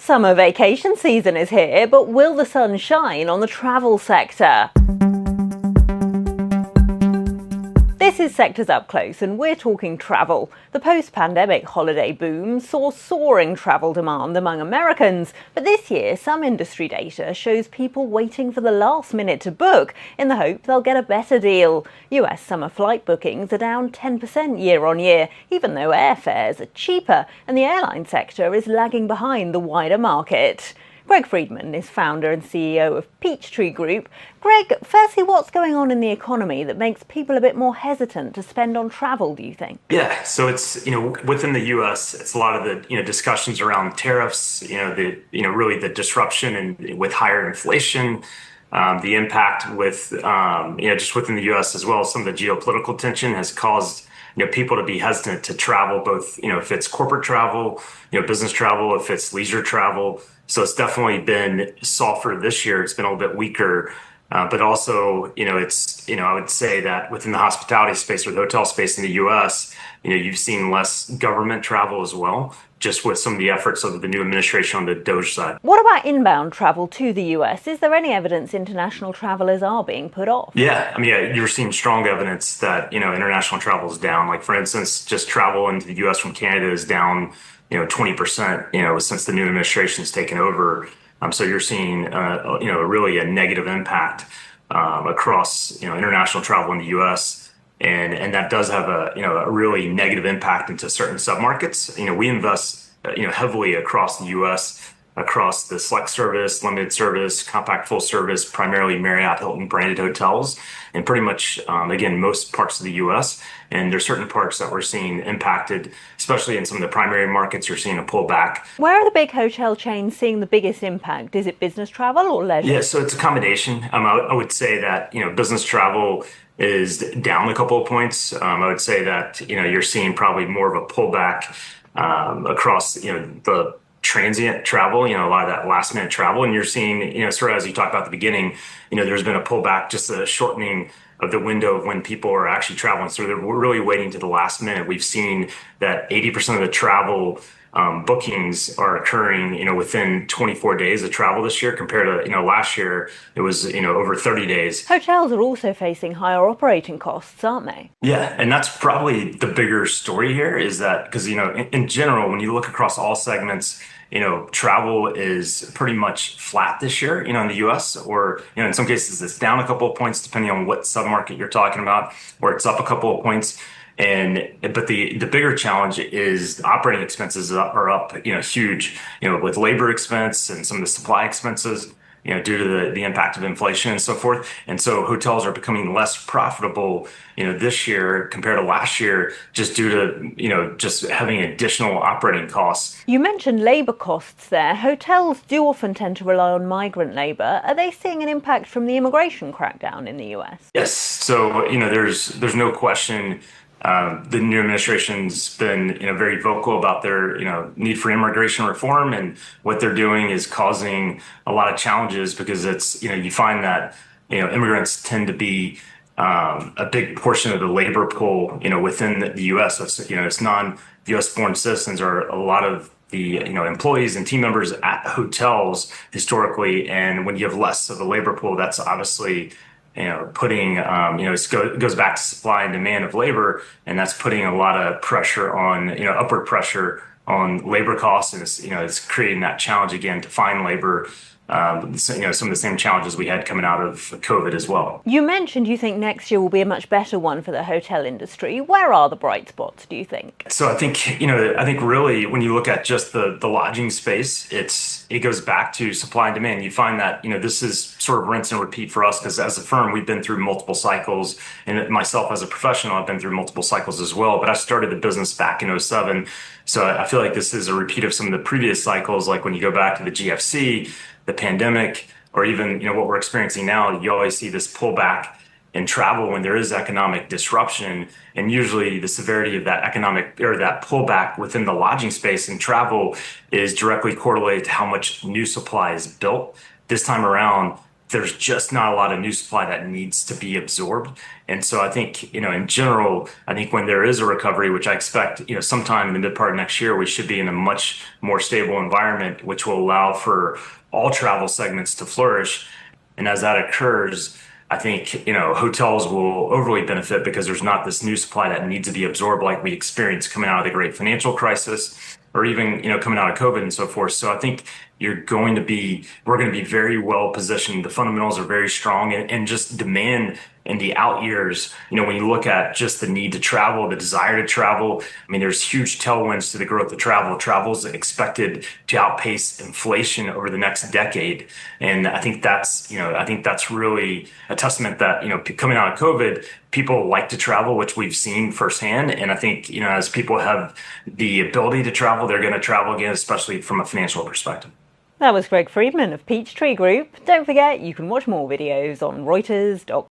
Summer vacation season is here, but will the sun shine on the travel sector? This is Sectors Up Close, and we're talking travel. The post-pandemic holiday boom saw soaring travel demand among Americans, but this year some industry data shows people waiting for the last minute to book in the hope they'll get a better deal. US summer flight bookings are down 10% year on year, even though airfares are cheaper and the airline sector is lagging behind the wider market. Greg Friedman is founder and CEO of Peachtree Group. Greg, firstly, what's going on in the economy that makes people a bit more hesitant to spend on travel, do you think? Yeah, so it's, within the US, it's a lot of the, discussions around tariffs, really the disruption and with higher inflation, the impact with, just within the US as well as some of the geopolitical tension has caused people to be hesitant to travel, both, if it's corporate travel, business travel, if it's leisure travel. So it's definitely been softer this year. It's been a little bit weaker, but also, it's, I would say that within the hospitality space or the hotel space in the US, you've seen less government travel as well, just with some of the efforts of the new administration on the DOGE side. What about inbound travel to the US? Is there any evidence international travelers are being put off? Yeah, you're seeing strong evidence that, international travel is down. Like, for instance, just travel into the US from Canada is down 20%, since the new administration has taken over. So you're seeing, really a negative impact across, international travel in the U.S. And that does have a really negative impact into certain submarkets. We invest, heavily across the U.S., across the select service, limited service, compact full service, primarily Marriott, Hilton branded hotels, and pretty much, again, most parts of the U.S. And there's certain parts that we're seeing impacted, especially in some of the primary markets, you're seeing a pullback. Where are the big hotel chains seeing the biggest impact? Is it business travel or leisure? Yeah, so it's a combination. I would say that, business travel is down a couple of points. I would say that, you're seeing probably more of a pullback across, the transient travel, a lot of that last minute travel. And you're seeing, sort of as you talked about at the beginning, there's been a pullback, just a shortening of the window of when people are actually traveling. So they're really waiting to the last minute. We've seen that 80% of the travel bookings are occurring, within 24 days of travel this year compared to, last year, it was, over 30 days. Hotels are also facing higher operating costs, aren't they? Yeah, and that's probably the bigger story here is that because, in general, when you look across all segments, travel is pretty much flat this year, in the US, or, in some cases it's down a couple of points depending on what submarket you're talking about, or it's up a couple of points. But the bigger challenge is operating expenses are up, huge, with labor expense and some of the supply expenses, due to the impact of inflation and so forth. And so hotels are becoming less profitable, this year compared to last year, just due to, just having additional operating costs. You mentioned labor costs there. Hotels do often tend to rely on migrant labor. Are they seeing an impact from the immigration crackdown in the US? Yes. So, there's no question. The new administration's been, very vocal about their, need for immigration reform, and what they're doing is causing a lot of challenges because it's, you find that, immigrants tend to be a big portion of the labor pool, within the U.S. So it's non-U.S. born citizens are a lot of the, employees and team members at hotels historically, and when you have less of a labor pool, that's obviously putting, it goes back to supply and demand of labor, and that's putting a lot of pressure on, upward pressure on labor costs, and it's creating that challenge again to find labor. Some of the same challenges we had coming out of COVID as well. You mentioned you think next year will be a much better one for the hotel industry. Where are the bright spots, do you think? So I think, really when you look at just the lodging space, it goes back to supply and demand. You find that, this is sort of rinse and repeat for us because as a firm, we've been through multiple cycles, and myself as a professional, I've been through multiple cycles as well, but I started the business back in '07. So I feel like this is a repeat of some of the previous cycles, like when you go back to the GFC, the pandemic, or even, what we're experiencing now, you always see this pullback in travel when there is economic disruption. And usually the severity of that economic or that pullback within the lodging space and travel is directly correlated to how much new supply is built. This time around, there's just not a lot of new supply that needs to be absorbed. And so I think, in general, I think when there is a recovery, which I expect, sometime in the mid part of next year, we should be in a much more stable environment, which will allow for all travel segments to flourish. And as that occurs, I think, hotels will overly benefit because there's not this new supply that needs to be absorbed like we experienced coming out of the great financial crisis or even, coming out of COVID and so forth. So I think we're going to be very well positioned. The fundamentals are very strong and just demand in the out years, when you look at just the need to travel, the desire to travel, I mean, there's huge tailwinds to the growth of travel. Travel is expected to outpace inflation over the next decade. And I think that's really a testament that, coming out of COVID, people like to travel, which we've seen firsthand. And I think, as people have the ability to travel, they're going to travel again, especially from a financial perspective. That was Greg Friedman of Peachtree Group. Don't forget, you can watch more videos on Reuters.com.